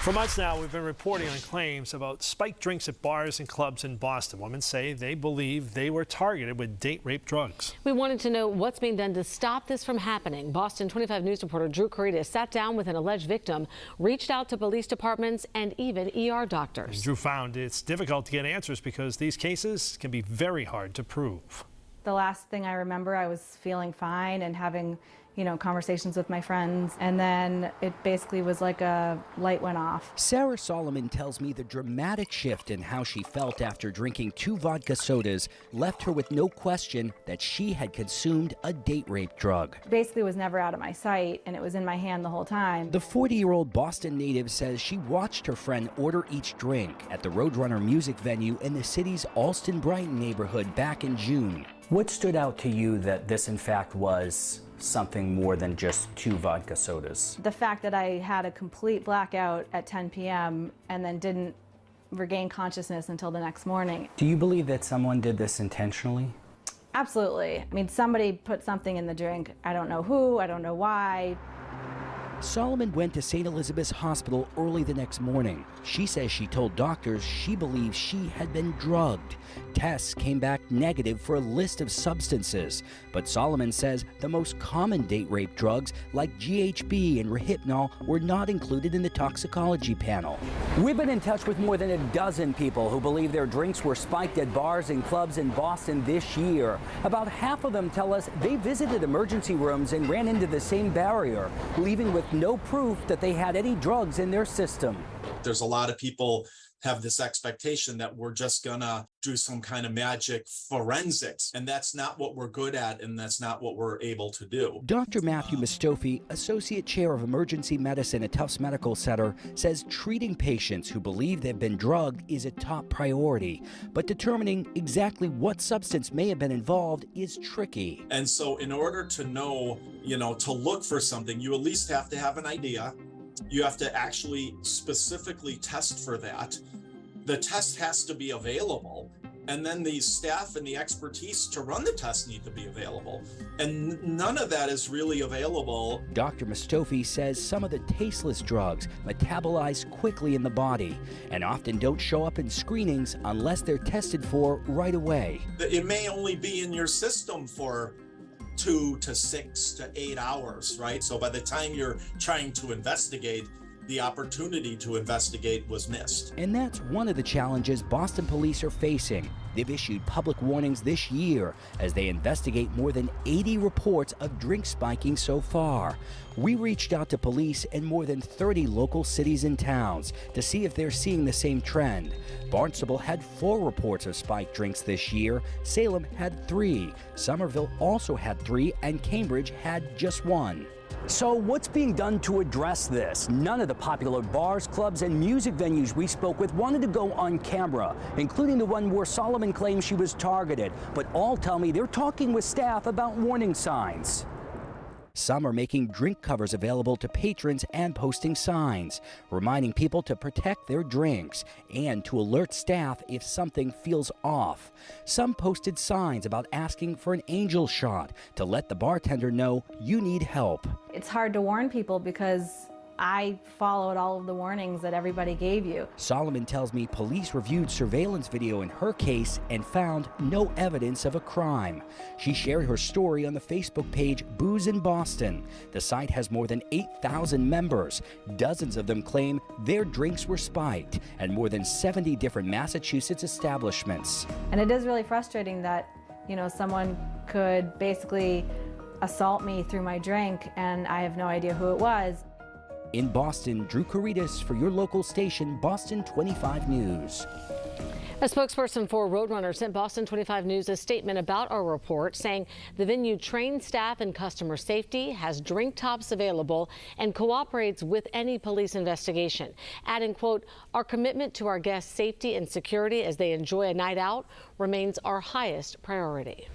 For months now, we've been reporting on claims about spiked drinks at bars and clubs in Boston. Women say they believe they were targeted with date rape drugs. We wanted to know what's being done to stop this from happening. Boston 25 News reporter Drew Caritas sat down with an alleged victim, reached out to police departments and even ER doctors. And Drew found it's difficult to get answers because these cases can be very hard to prove. The last thing I remember, I was feeling fine and having, conversations with my friends, and then it basically was like a light went off. Sarah Solomon tells me the dramatic shift in how she felt after drinking 2 vodka sodas left her with no question that she had consumed a date rape drug. Basically was never out of my sight, and it was in my hand the whole time. The 40-year-old Boston native says she watched her friend order each drink at the Roadrunner music venue in the city's Alston-Brighton neighborhood back in June. What stood out to you that this in fact was something more than just 2 vodka sodas? The fact that I had a complete blackout at 10 p.m. and then didn't regain consciousness until the next morning. Do you believe that someone did this intentionally? Absolutely. I mean, somebody put something in the drink. I don't know who, I don't know why. Solomon went to St. Elizabeth's Hospital early the next morning. She says she told doctors she believes she had been drugged. Tests came back negative for a list of substances, but Solomon says the most common date rape drugs like GHB and Rohypnol were not included in the toxicology panel. We've been in touch with more than a dozen people who believe their drinks were spiked at bars and clubs in Boston this year. About half of them tell us they visited emergency rooms and ran into the same barrier, leaving with no proof that they had any drugs in their system. There's a lot of people have this expectation that we're just gonna do some kind of magic forensics, and that's not what we're good at, and that's not what we're able to do. Dr. Matthew Mistophi, Associate Chair of Emergency Medicine at Tufts Medical Center, says treating patients who believe they've been drugged is a top priority, but determining exactly what substance may have been involved is tricky. And so in order to know, to look for something, you at least have to have an idea. You have to actually specifically test for that. The test has to be available, and then the staff and the expertise to run the test need to be available. And none of that is really available. Dr. Mistophi says some of the tasteless drugs metabolize quickly in the body and often don't show up in screenings unless they're tested for right away. It may only be in your system for 2 to 6 to 8 hours, right? So by the time you're trying to investigate, the opportunity to investigate was missed. And that's one of the challenges Boston police are facing. They've issued public warnings this year as they investigate more than 80 reports of drink spiking so far. We reached out to police in more than 30 local cities and towns to see if they're seeing the same trend. Barnstable had 4 reports of spiked drinks this year. Salem had 3. Somerville also had 3, and Cambridge had just 1. So what's being done to address this? None of the popular bars, clubs, and music venues we spoke with wanted to go on camera, including the one where Solomon claims she was targeted. But all tell me they're talking with staff about warning signs. Some are making drink covers available to patrons and posting signs, reminding people to protect their drinks and to alert staff if something feels off. Some posted signs about asking for an angel shot to let the bartender know you need help. It's hard to warn people because I followed all of the warnings that everybody gave you. Solomon tells me police reviewed surveillance video in her case and found no evidence of a crime. She shared her story on the Facebook page Booze in Boston. The site has more than 8,000 members. Dozens of them claim their drinks were spiked at more than 70 different Massachusetts establishments. And it is really frustrating that, someone could basically assault me through my drink and I have no idea who it was. In Boston, Drew Caritas for your local station, Boston 25 News. A spokesperson for Roadrunner sent Boston 25 News a statement about our report, saying the venue trains staff in customer safety, has drink tops available, and cooperates with any police investigation. Adding, quote, "Our commitment to our guests' safety and security as they enjoy a night out remains our highest priority."